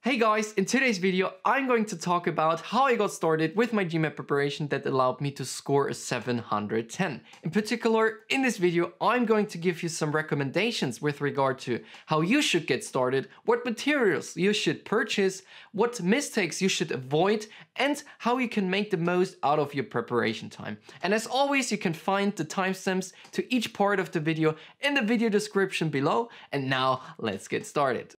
Hey guys, in today's video I'm going to talk about how I got started with my GMAT preparation that allowed me to score a 710. In particular, in this video I'm going to give you some recommendations with regard to how you should get started, what materials you should purchase, what mistakes you should avoid, and how you can make the most out of your preparation time. And as always, you can find the timestamps to each part of the video in the video description below. And now let's get started.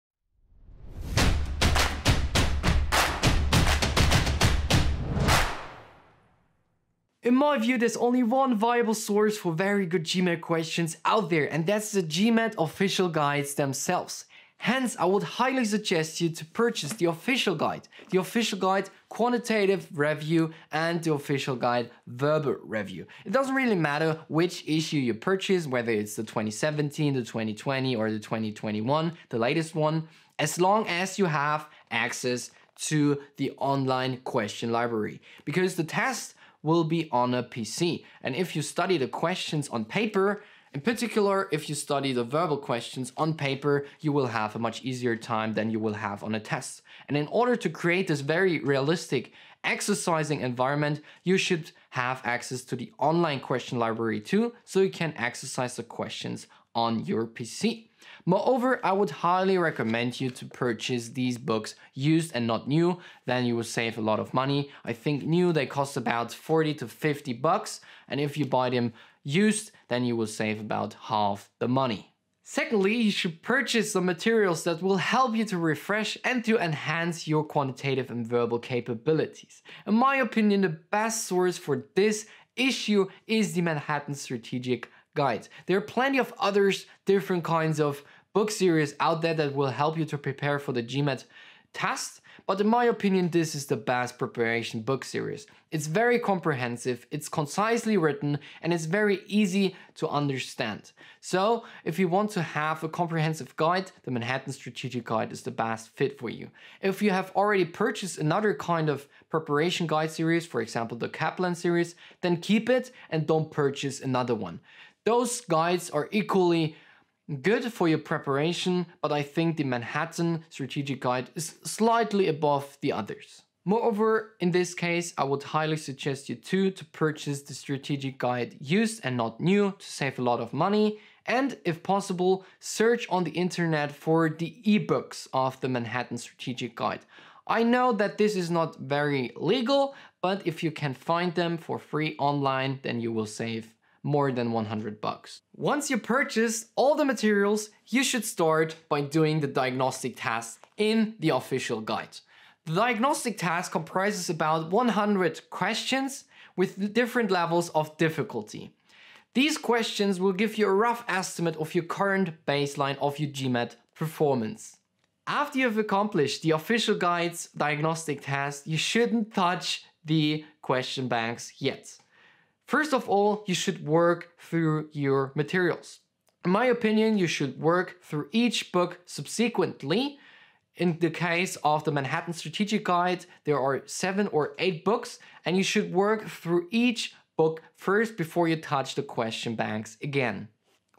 In my view, there's only one viable source for very good GMAT questions out there, and that's the GMAT official guides themselves. Hence, I would highly suggest you to purchase the official guide quantitative review and the official guide verbal review. It doesn't really matter which issue you purchase, whether it's the 2017, the 2020 or the 2021, the latest one, as long as you have access to the online question library, because the test will be on a PC. And if you study the questions on paper, in particular, if you study the verbal questions on paper, you will have a much easier time than you will have on a test. And in order to create this very realistic exercising environment, you should have access to the online question library too, so you can exercise the questions on your PC. Moreover, I would highly recommend you to purchase these books used and not new. Then you will save a lot of money. I think new, they cost about 40 to 50 bucks. And if you buy them used, then you will save about half the money. Secondly, you should purchase some materials that will help you to refresh and to enhance your quantitative and verbal capabilities. In my opinion, the best source for this issue is the Manhattan Strategic Guide. There are plenty of others, different kinds of book series out there that will help you to prepare for the GMAT test, but in my opinion, this is the best preparation book series. It's very comprehensive, it's concisely written, and it's very easy to understand. So if you want to have a comprehensive guide, the Manhattan Strategic Guide is the best fit for you. If you have already purchased another kind of preparation guide series, for example the Kaplan series, then keep it and don't purchase another one. Those guides are equally good for your preparation, but I think the Manhattan Strategic Guide is slightly above the others. Moreover, in this case, I would highly suggest you to purchase the Strategic Guide used and not new to save a lot of money. And if possible, search on the internet for the ebooks of the Manhattan Strategic Guide. I know that this is not very legal, but if you can find them for free online, then you will save more than 100 bucks. Once you purchase all the materials, you should start by doing the diagnostic test in the official guide. The diagnostic test comprises about 100 questions with different levels of difficulty. These questions will give you a rough estimate of your current baseline of your GMAT performance. After you've accomplished the official guide's diagnostic test, you shouldn't touch the question banks yet. First of all, you should work through your materials. In my opinion, you should work through each book subsequently. In the case of the Manhattan Strategic Guide, there are 7 or 8 books, and you should work through each book first before you touch the question banks again.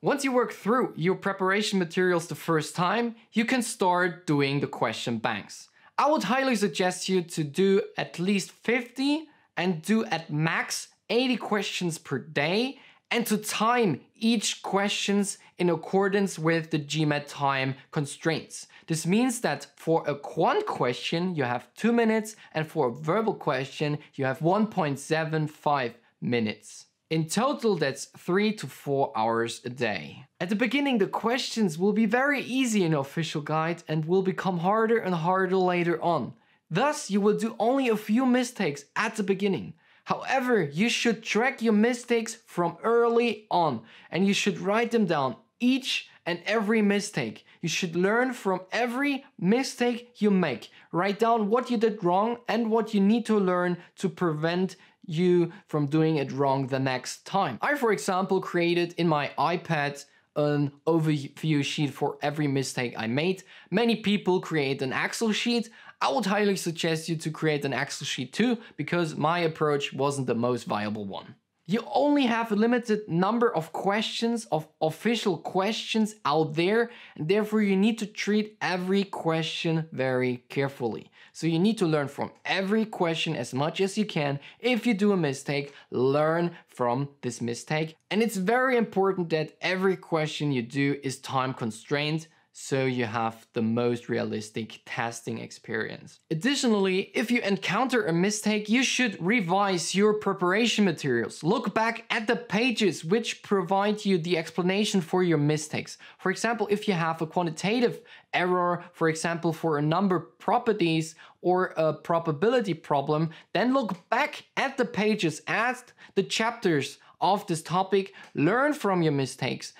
Once you work through your preparation materials the first time, you can start doing the question banks. I would highly suggest you to do at least 50 and do at max 80 questions per day, and to time each questions in accordance with the GMAT time constraints. This means that for a quant question you have 2 minutes, and for a verbal question you have 1.75 minutes. In total, that's 3 to 4 hours a day. At the beginning, the questions will be very easy in the official guide and will become harder and harder later on. Thus, you will do only a few mistakes at the beginning. However, you should track your mistakes from early on, and you should write them down, each and every mistake. You should learn from every mistake you make. Write down what you did wrong and what you need to learn to prevent you from doing it wrong the next time. I, for example, created in my iPad an overview sheet for every mistake I made. Many people create an Excel sheet. I would highly suggest you to create an Excel sheet too, because my approach wasn't the most viable one. You only have a limited number of questions, of official questions out there, and therefore you need to treat every question very carefully. So you need to learn from every question as much as you can. If you do a mistake, learn from this mistake. And it's very important that every question you do is time constrained, so you have the most realistic testing experience. Additionally, if you encounter a mistake, you should revise your preparation materials. Look back at the pages which provide you the explanation for your mistakes. For example, if you have a quantitative error, for example, for a number properties or a probability problem, then look back at the pages, at the chapters of this topic, learn from your mistakes.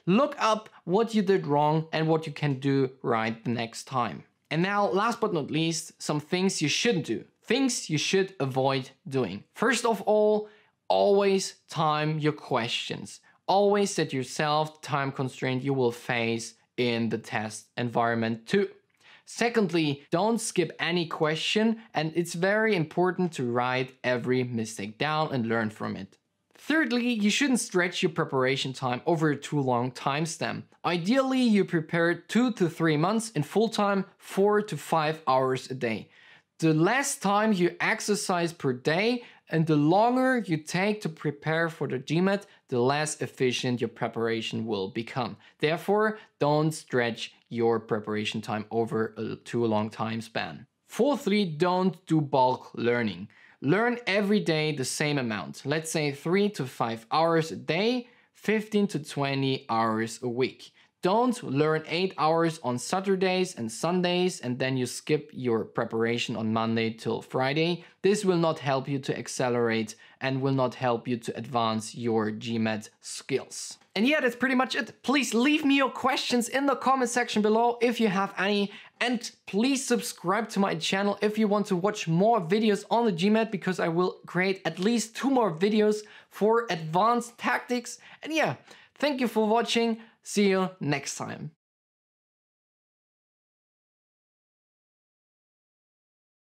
Look up what you did wrong and what you can do right the next time. And now, last but not least, some things you shouldn't do. Things you should avoid doing. First of all, always time your questions. Always set yourself time constraint you will face in the test environment too. Secondly, don't skip any question, and it's very important to write every mistake down and learn from it. Thirdly, you shouldn't stretch your preparation time over a too long time span. Ideally, you prepare 2 to 3 months in full time, 4 to 5 hours a day. The less time you exercise per day and the longer you take to prepare for the GMAT, the less efficient your preparation will become. Therefore, don't stretch your preparation time over a too long time span. Fourthly, don't do bulk learning. Learn every day the same amount. Let's say 3 to 5 hours a day, 15 to 20 hours a week. Don't learn 8 hours on Saturdays and Sundays and then you skip your preparation on Monday till Friday. This will not help you to accelerate and will not help you to advance your GMAT skills. And yeah, that's pretty much it. Please leave me your questions in the comment section below if you have any. And please subscribe to my channel if you want to watch more videos on the GMAT, because I will create at least 2 more videos for advanced tactics. And yeah, thank you for watching. See you next time.